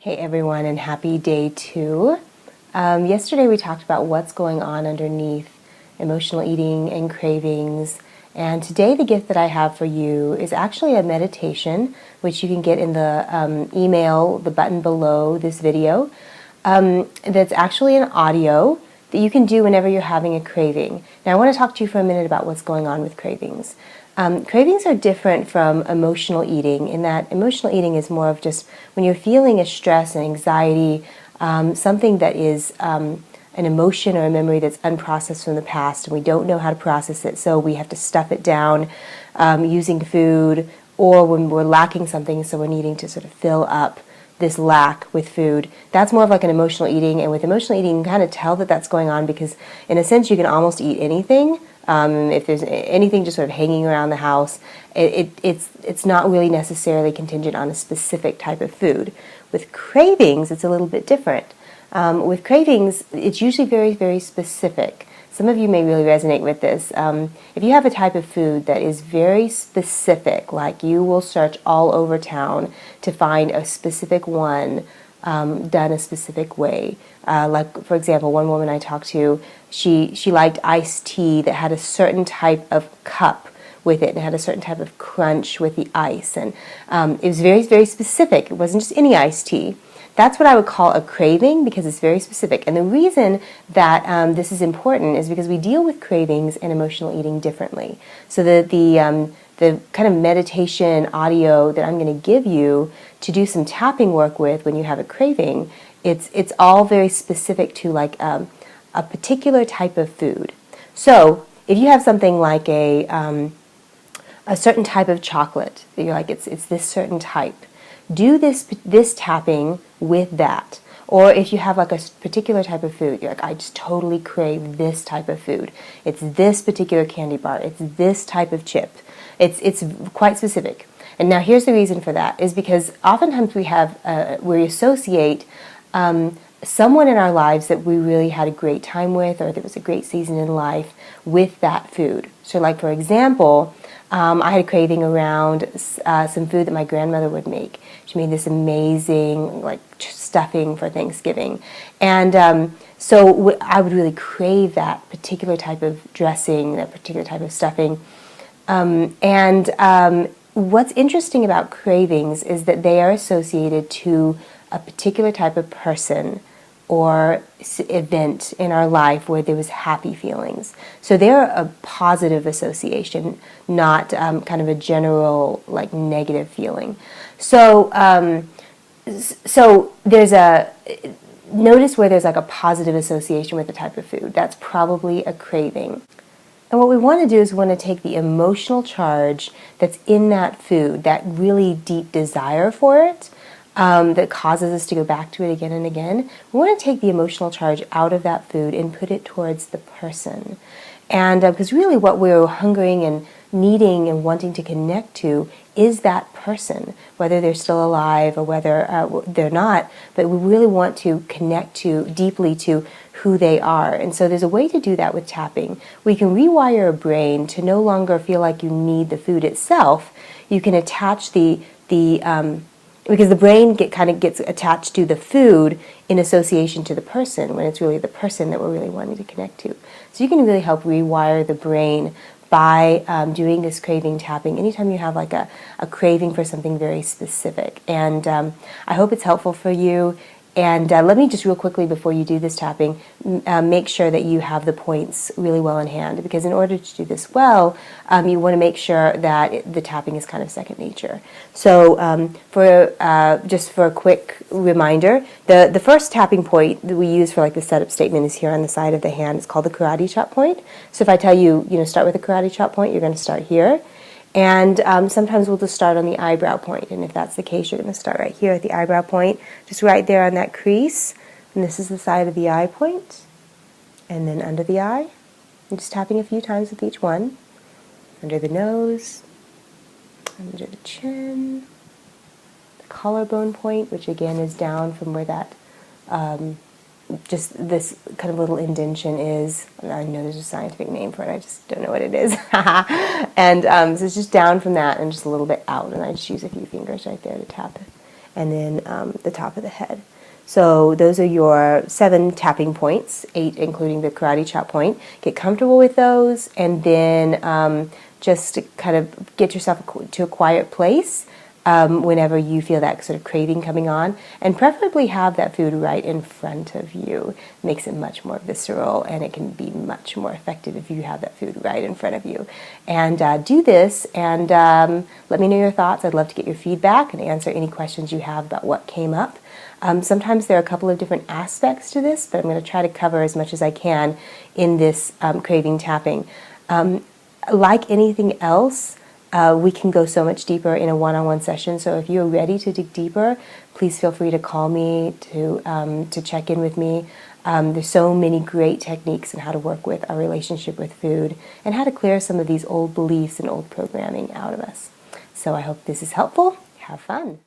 Hey everyone, and happy day 2. Yesterday we talked about what's going on underneath emotional eating and cravings, and today the gift that I have for you is actually a meditation, which you can get in the email, the button below this video. That's actually an audio that you can do whenever you're having a craving. Now I want to talk to you for a minute about what's going on with cravings. Cravings are different from emotional eating in that emotional eating is more of just when you're feeling a stress and anxiety, something that is an emotion or a memory that's unprocessed from the past, and we don't know how to process it, so we have to stuff it down using food, or when we're lacking something, so we're needing to sort of fill up this lack with food. That's more of like an emotional eating, and with emotional eating you can kind of tell that that's going on because in a sense you can almost eat anything. If there's anything just sort of hanging around the house, it's not really necessarily contingent on a specific type of food. With cravings, it's a little bit different. With cravings, it's usually very, very specific. Some of you may really resonate with this. If you have a type of food that is very specific, like you will search all over town to find a specific one done a specific way. Like, for example, one woman I talked to, she liked iced tea that had a certain type of cup with it and had a certain type of crunch with the ice. And it was very, very specific. It wasn't just any iced tea. That's what I would call a craving because it's very specific. And the reason that this is important is because we deal with cravings and emotional eating differently. So the kind of meditation audio that I'm going to give you to do some tapping work with when you have a craving, it's all very specific to like a particular type of food. So if you have something like a certain type of chocolate that you're like it's this certain type, do this tapping with that. Or if you have like a particular type of food, you're like, I just totally crave this type of food. It's this particular candy bar. It's this type of chip. It's quite specific. And now here's the reason for that, is because oftentimes we associate someone in our lives that we really had a great time with, or that was a great season in life, with that food. So like, for example, I had a craving around some food that my grandmother would make. She made this amazing like stuffing for Thanksgiving. And so I would really crave that particular type of dressing, that particular type of stuffing. What's interesting about cravings is that they are associated to a particular type of person or event in our life where there was happy feelings. So they're a positive association, not kind of a general like negative feeling. So there's notice where there's like a positive association with the type of food. That's probably a craving. And what we want to do is we want to take the emotional charge that's in that food, that really deep desire for it, that causes us to go back to it again and again. We want to take the emotional charge out of that food and put it towards the person. And because really what we're hungering and needing and wanting to connect to is that person, whether they're still alive or whether they're not, but we really want to connect deeply to who they are. And so there's a way to do that with tapping. We can rewire a brain to no longer feel like you need the food itself. You can attach because the brain gets attached to the food in association to the person, when it's really the person that we're really wanting to connect to. So you can really help rewire the brain by doing this craving tapping anytime you have like a craving for something very specific. And I hope it's helpful for you. And let me just real quickly, before you do this tapping, make sure that you have the points really well in hand, because in order to do this well, you want to make sure that the tapping is kind of second nature. So just for a quick reminder, the first tapping point that we use for like the setup statement is here on the side of the hand. It's called the karate chop point. So if I tell you, start with the karate chop point, you're going to start here. And sometimes we'll just start on the eyebrow point. And if that's the case, you're going to start right here at the eyebrow point, just right there on that crease. And this is the side of the eye point. And then under the eye. I'm just tapping a few times with each one. Under the nose, under the chin, the collarbone point, which again is down from where that just this kind of little indention is. I know there's a scientific name for it, I just don't know what it is. And so it's just down from that and just a little bit out, and I just use a few fingers right there to tap it. and then the top of the head. So those are your 7 tapping points, 8 including the karate chop point. Get comfortable with those, and then just to kind of get yourself to a quiet place whenever you feel that sort of craving coming on, and preferably have that food right in front of you. It makes it much more visceral, and it can be much more effective if you have that food right in front of you. And do this, and let me know your thoughts. I'd love to get your feedback and answer any questions you have about what came up. Sometimes there are a couple of different aspects to this, but I'm going to try to cover as much as I can in this craving tapping. Like anything else, we can go so much deeper in a one-on-one session. So if you're ready to dig deeper, please feel free to call me to check in with me. There's so many great techniques on how to work with our relationship with food and how to clear some of these old beliefs and old programming out of us. So I hope this is helpful. Have fun.